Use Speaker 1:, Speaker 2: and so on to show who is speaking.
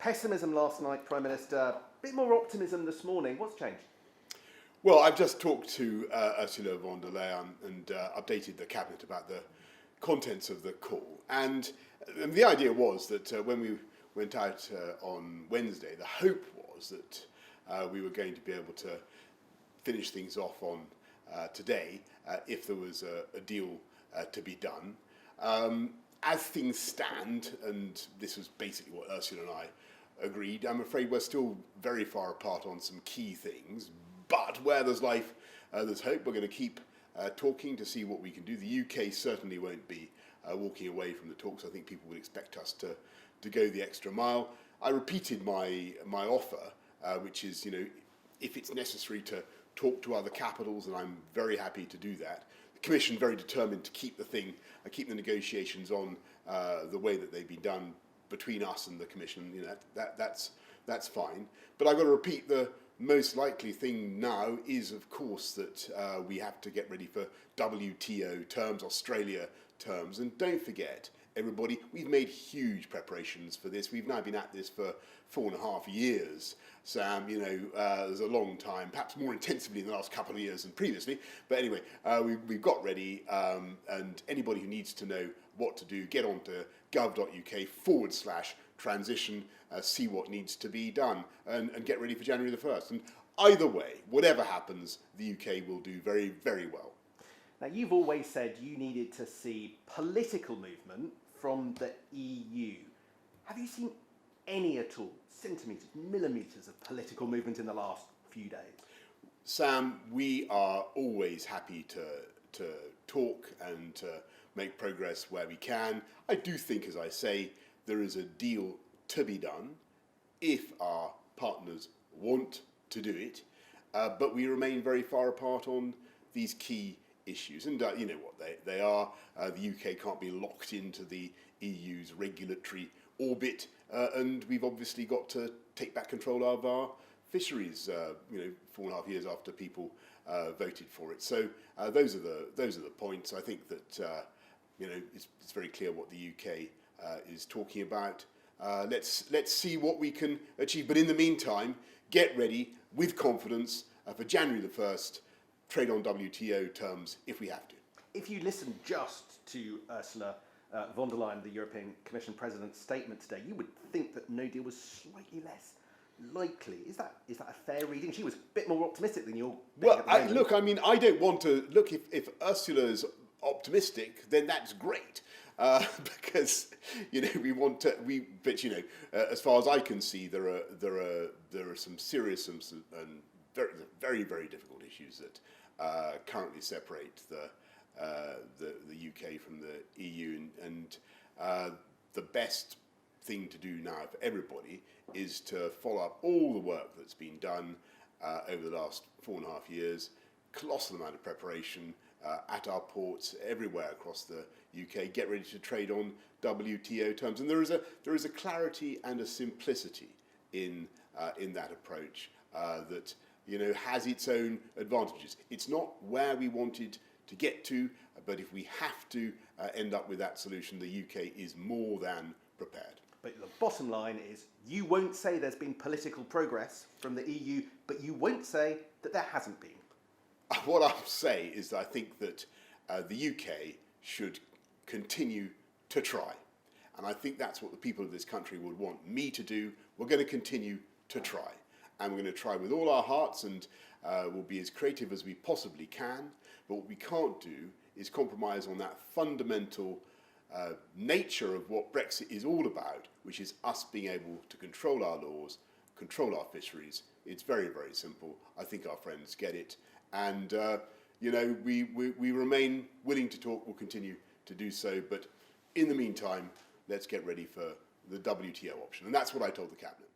Speaker 1: Pessimism last night, Prime Minister. A bit more optimism this morning. What's changed?
Speaker 2: Well, I've just talked to Ursula von der Leyen and updated the cabinet about the contents of the call. And the idea was that when we went out on Wednesday, the hope was that we were going to be able to finish things off on today if there was a deal to be done. As things stand, and this was basically what Ursula and I agreed, I'm afraid we're still very far apart on some key things. But where there's life, there's hope. We're going to keep talking to see what we can do. The UK certainly won't be walking away from the talks. I think people would expect us to go the extra mile. I repeated my offer, which is, if it's necessary to talk to other capitals, and I'm very happy to do that. The Commission very determined to keep the negotiations on the way that they've been done between us and the Commission. That's fine. But I've got to repeat, the most likely thing now is, of course, that we have to get ready for WTO terms, Australia terms. And don't forget, everybody, we've made huge preparations for this. We've now been at this for 4.5 years. Sam, there's a long time, perhaps more intensively in the last couple of years than previously. But anyway, we've got ready, and anybody who needs to know what to do, get on to gov.uk/transition, see what needs to be done, and get ready for January the 1st. And either way, whatever happens, the UK will do very, very well.
Speaker 1: Now, you've always said you needed to see political movement from the EU. Have you seen any at all, centimetres, millimetres of political movement in the last few days?
Speaker 2: Sam, we are always happy to talk and to make progress where we can. I do think, as I say, there is a deal to be done if our partners want to do it, but we remain very far apart on these key issues. And you know what they are. The UK can't be locked into the EU's regulatory orbit, and we've obviously got to take back control of our fisheries, 4.5 years after people voted for it. So those are the points. I think that it's very clear what the UK is talking about. Let's see what we can achieve. But in the meantime, get ready with confidence for January the 1st, trade on WTO terms if we have to.
Speaker 1: If you listen just to Ursula von der Leyen, the European Commission President's statement today, you would think that no deal was slightly less likely. Is that a fair reading? She was a bit more optimistic than you're being.
Speaker 2: Well, I don't want to look. If Ursula's optimistic, then that's great. Because we want to. But as far as I can see, there are some serious and very, very, very difficult issues that currently separate the UK from the EU, and the best thing to do now for everybody is to follow up all the work that's been done over the last 4.5 years. Colossal amount of preparation at our ports everywhere across the UK. Get ready to trade on WTO terms, and there is a clarity and a simplicity in that approach that has its own advantages. It's not where we wanted to get to, but if we have to end up with that solution, the UK is more than prepared.
Speaker 1: But the bottom line is, you won't say there's been political progress from the EU, but you won't say that there hasn't been.
Speaker 2: What I'll say is that I think that the UK should continue to try. And I think that's what the people of this country would want me to do. We're going to continue to try. And we're going to try with all our hearts, and we'll be as creative as we possibly can. But what we can't do is compromise on that fundamental nature of what Brexit is all about, which is us being able to control our laws, control our fisheries. It's very, very simple. I think our friends get it. And, we remain willing to talk. We'll continue to do so. But in the meantime, let's get ready for the WTO option. And that's what I told the Cabinet.